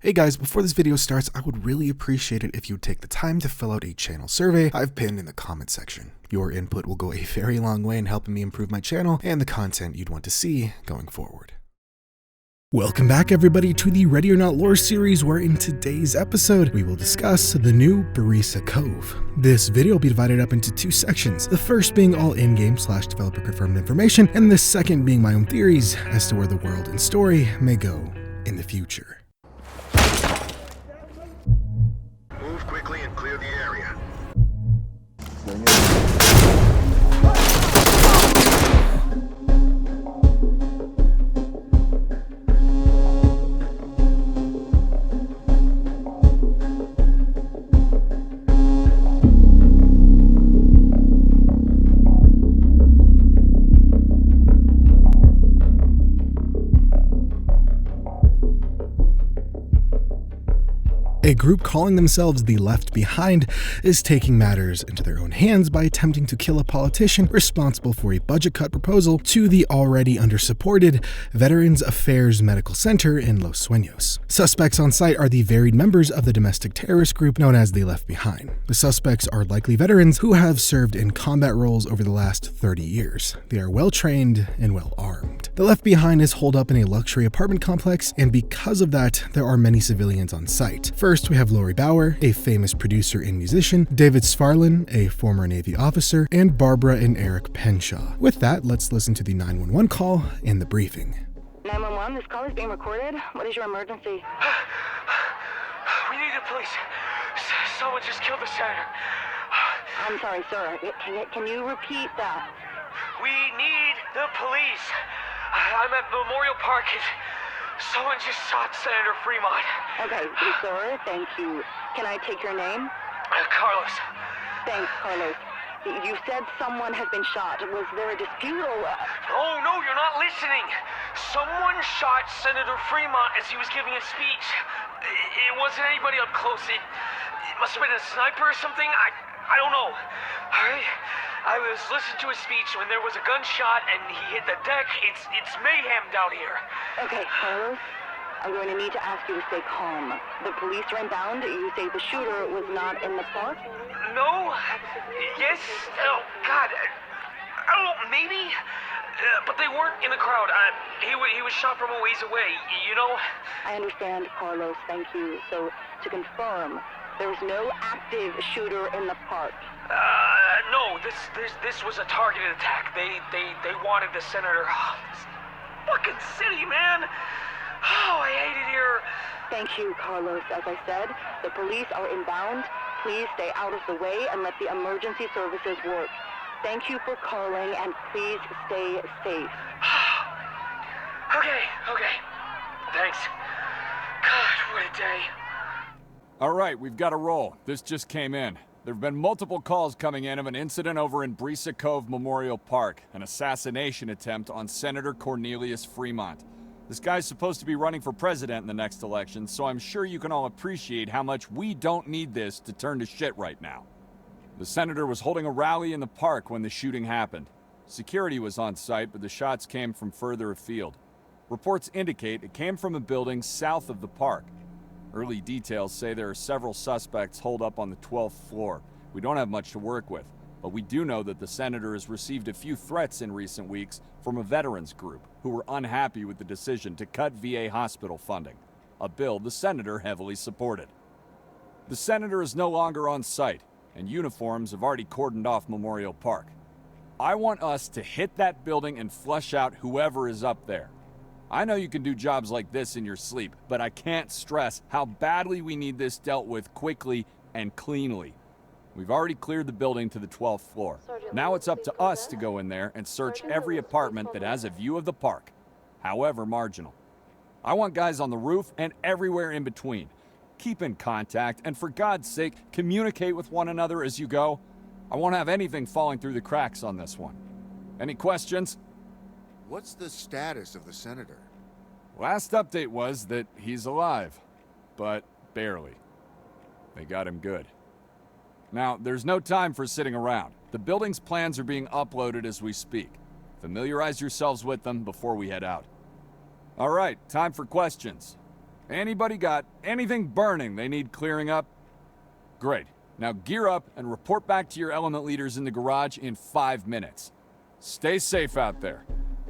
Hey guys, before this video starts, I would really appreciate it if you would take the time to fill out a channel survey I've pinned in the comment section. Your input will go a very long way in helping me improve my channel and the content you'd want to see going forward. Welcome back everybody to the Ready or Not lore series, where in today's episode we will discuss the new Brisa Cove. This video will be divided up into two sections, the first being all in-game / developer confirmed information, and the second being my own theories as to where the world and story may go in the future. Move quickly and clear the area. A group calling themselves the Left Behind is taking matters into their own hands by attempting to kill a politician responsible for a budget cut proposal to the already undersupported Veterans Affairs Medical Center in Los Sueños. Suspects on site are the varied members of the domestic terrorist group known as the Left Behind. The suspects are likely veterans who have served in combat roles over the last 30 years. They are well trained and well armed. The Left Behind is holed up in a luxury apartment complex, and because of that, there are many civilians on site. First, we have Lori Bauer, a famous producer and musician, David Svarlin, a former Navy officer, and Barbara and Eric Penshaw. With that, let's listen to the 911 call and the briefing. 911, this call is being recorded. What is your emergency? We need the police. Someone just killed the senator. I'm sorry, sir. Can you repeat that? We need the police. I'm at Memorial Park. Someone just shot Senator Fremont. Okay, sir, thank you. Can I take your name? Carlos. Thanks, Carlos. You said someone has been shot. Was there a dispute or... Oh, no, you're not listening. Someone shot Senator Fremont as he was giving a speech. It wasn't anybody up close. It must have been a sniper or something. I don't know. All right? I was listening to his speech when there was a gunshot and he hit the deck. It's mayhem down here. Okay, Carlos, I'm going to need to ask you to stay calm. The police are inbound. You say the shooter was not in the park? No. Yes. Oh, God. I don't know, maybe. But they weren't in the crowd. He was shot from a ways away, you know? I understand, Carlos. Thank you. So, to confirm, there was no active shooter in the park? No. This was a targeted attack. They wanted the senator. Oh, this fucking city, man. Oh, I hate it here. Thank you, Carlos. As I said, the police are inbound. Please stay out of the way and let the emergency services work. Thank you for calling, and please stay safe. Okay. Thanks. God, what a day. All right, we've got a roll. This just came in. There have been multiple calls coming in of an incident over in Brisa Cove Memorial Park, an assassination attempt on Senator Cornelius Fremont. This guy's supposed to be running for president in the next election, so I'm sure you can all appreciate how much we don't need this to turn to shit right now. The senator was holding a rally in the park when the shooting happened. Security was on site, but the shots came from further afield. Reports indicate it came from a building south of the park. Early details say there are several suspects holed up on the 12th floor. We don't have much to work with, but we do know that the senator has received a few threats in recent weeks from a veterans group who were unhappy with the decision to cut VA hospital funding, a bill the senator heavily supported. The senator is no longer on site, and uniforms have already cordoned off Memorial Park. I want us to hit that building and flush out whoever is up there. I know you can do jobs like this in your sleep, but I can't stress how badly we need this dealt with quickly and cleanly. We've already cleared the building to the 12th floor. Now it's up to us to go in there and search every apartment that has a view of the park, however marginal. I want guys on the roof and everywhere in between. Keep in contact, and for God's sake, communicate with one another as you go. I won't have anything falling through the cracks on this one. Any questions? What's the status of the senator? Last update was that he's alive, but barely. They got him good. Now, there's no time for sitting around. The building's plans are being uploaded as we speak. Familiarize yourselves with them before we head out. All right, time for questions. Anybody got anything burning they need clearing up? Great. Now gear up and report back to your element leaders in the garage in 5 minutes. Stay safe out there.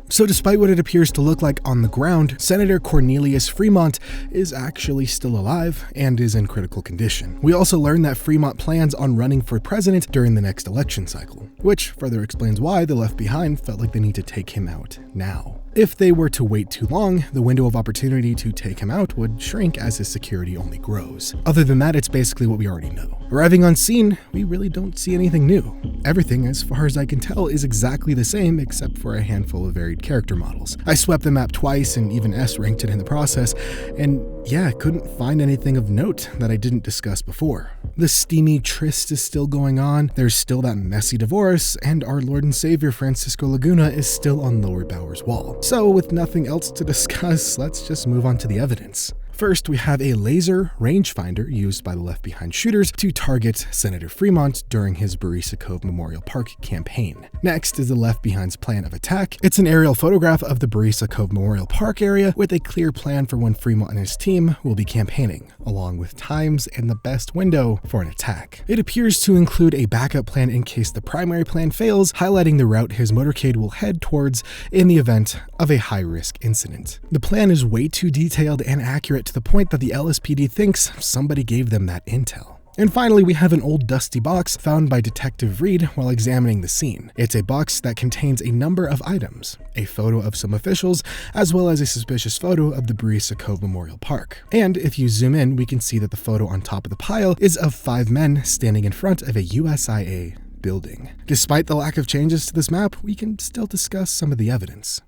So despite what it appears to look like on the ground, Senator Cornelius Fremont is actually still alive and is in critical condition. We also learn that Fremont plans on running for president during the next election cycle, which further explains why the Left Behind felt like they need to take him out now. If they were to wait too long, the window of opportunity to take him out would shrink as his security only grows. Other than that, it's basically what we already know. Arriving on scene, we really don't see anything new. Everything, as far as I can tell, is exactly the same except for a handful of varied character models. I swept the map twice and even S-ranked it in the process, and yeah, couldn't find anything of note that I didn't discuss before. The steamy tryst is still going on, there's still that messy divorce, and our Lord and Savior Francisco Laguna is still on Lower Bower's wall. So with nothing else to discuss, let's just move on to the evidence. First, we have a laser rangefinder used by the Left Behind shooters to target Senator Fremont during his Brisa Cove Memorial Park campaign. Next is the Left Behind's plan of attack. It's an aerial photograph of the Brisa Cove Memorial Park area with a clear plan for when Fremont and his team will be campaigning, along with times and the best window for an attack. It appears to include a backup plan in case the primary plan fails, highlighting the route his motorcade will head towards in the event of a high-risk incident. The plan is way too detailed and accurate to the point that the LSPD thinks somebody gave them that intel. And finally, we have an old dusty box found by Detective Reed while examining the scene. It's a box that contains a number of items, a photo of some officials, as well as a suspicious photo of the Brisa Cove Memorial Park. And if you zoom in, we can see that the photo on top of the pile is of 5 men standing in front of a USIA building. Despite the lack of changes to this map, we can still discuss some of the evidence.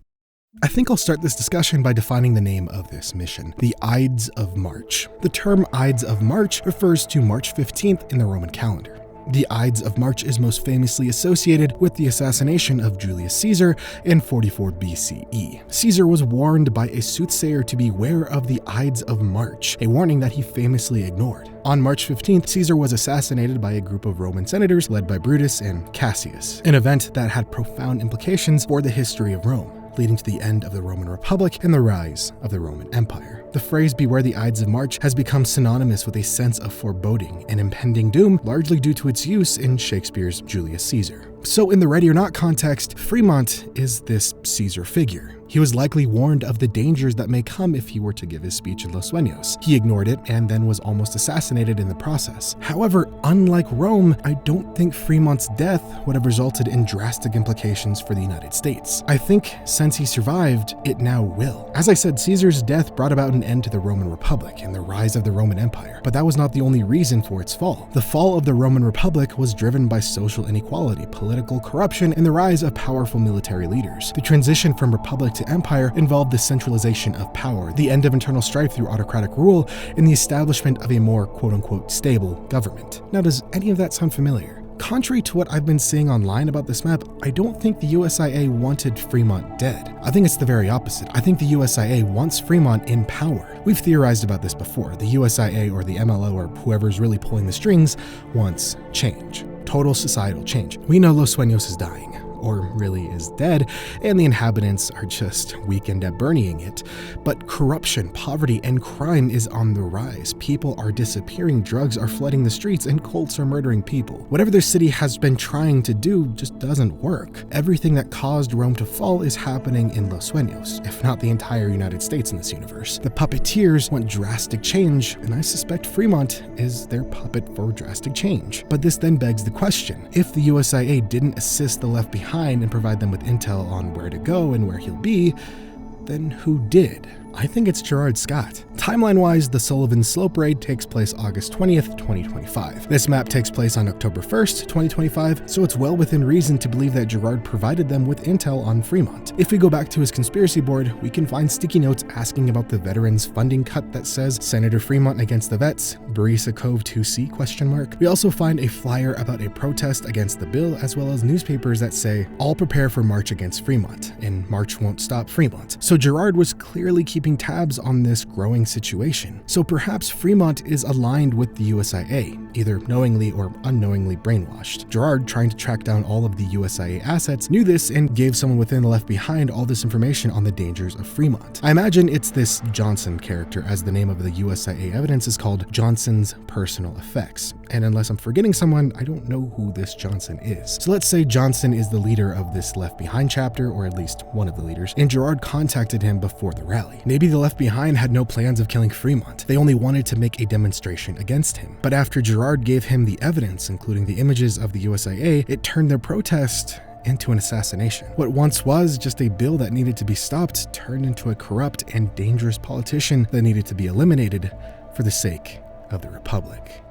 I think I'll start this discussion by defining the name of this mission, the Ides of March. The term Ides of March refers to March 15th in the Roman calendar. The Ides of March is most famously associated with the assassination of Julius Caesar in 44 BCE. Caesar was warned by a soothsayer to beware of the Ides of March, a warning that he famously ignored. On March 15th, Caesar was assassinated by a group of Roman senators led by Brutus and Cassius, an event that had profound implications for the history of Rome, leading to the end of the Roman Republic and the rise of the Roman Empire. The phrase "beware the Ides of March" has become synonymous with a sense of foreboding and impending doom, largely due to its use in Shakespeare's Julius Caesar. So in the Ready or Not context, Fremont is this Caesar figure. He was likely warned of the dangers that may come if he were to give his speech in Los Sueños. He ignored it and then was almost assassinated in the process. However, unlike Rome, I don't think Fremont's death would have resulted in drastic implications for the United States. I think since he survived, it now will. As I said, Caesar's death brought about an end to the Roman Republic and the rise of the Roman Empire, but that was not the only reason for its fall. The fall of the Roman Republic was driven by social inequality, political corruption, and the rise of powerful military leaders. The transition from republic to empire involved the centralization of power, the end of internal strife through autocratic rule, and the establishment of a more quote-unquote stable government. Now, does any of that sound familiar? Contrary to what I've been seeing online about this map, I don't think the USIA wanted Fremont dead. I think it's the very opposite. I think the USIA wants Fremont in power. We've theorized about this before. The USIA or the MLO or whoever's really pulling the strings wants change. Total societal change. We know Los Sueños is dying, or really is dead, and the inhabitants are just weakened at burying it. But corruption, poverty, and crime is on the rise. People are disappearing, drugs are flooding the streets, and cults are murdering people. Whatever the city has been trying to do just doesn't work. Everything that caused Rome to fall is happening in Los Sueños, if not the entire United States in this universe. The puppeteers want drastic change, and I suspect Fremont is their puppet for drastic change. But this then begs the question, if the USIA didn't assist the Left Behind and provide them with intel on where to go and where he'll be, then who did? I think it's Gerard Scott. Timeline-wise, the Sullivan Slope raid takes place August 20th, 2025. This map takes place on October 1st, 2025, so it's well within reason to believe that Gerard provided them with intel on Fremont. If we go back to his conspiracy board, we can find sticky notes asking about the veterans funding cut that says Senator Fremont against the vets, Brisa Cove 2C ? We also find a flyer about a protest against the bill, as well as newspapers that say, "All prepare for march against Fremont," and "March won't stop Fremont." So Gerard was clearly keeping keeping tabs on this growing situation. So perhaps Fremont is aligned with the USIA, either knowingly or unknowingly brainwashed. Gerard, trying to track down all of the USIA assets, knew this and gave someone within the Left Behind all this information on the dangers of Fremont. I imagine it's this Johnson character, as the name of the USIA evidence is called Johnson's Personal Effects. And unless I'm forgetting someone, I don't know who this Johnson is. So let's say Johnson is the leader of this Left Behind chapter, or at least one of the leaders, and Gerard contacted him before the rally. Maybe the Left Behind had no plans of killing Fremont. They only wanted to make a demonstration against him. But after Gerard gave him the evidence, including the images of the USIA, it turned their protest into an assassination. What once was just a bill that needed to be stopped turned into a corrupt and dangerous politician that needed to be eliminated for the sake of the Republic.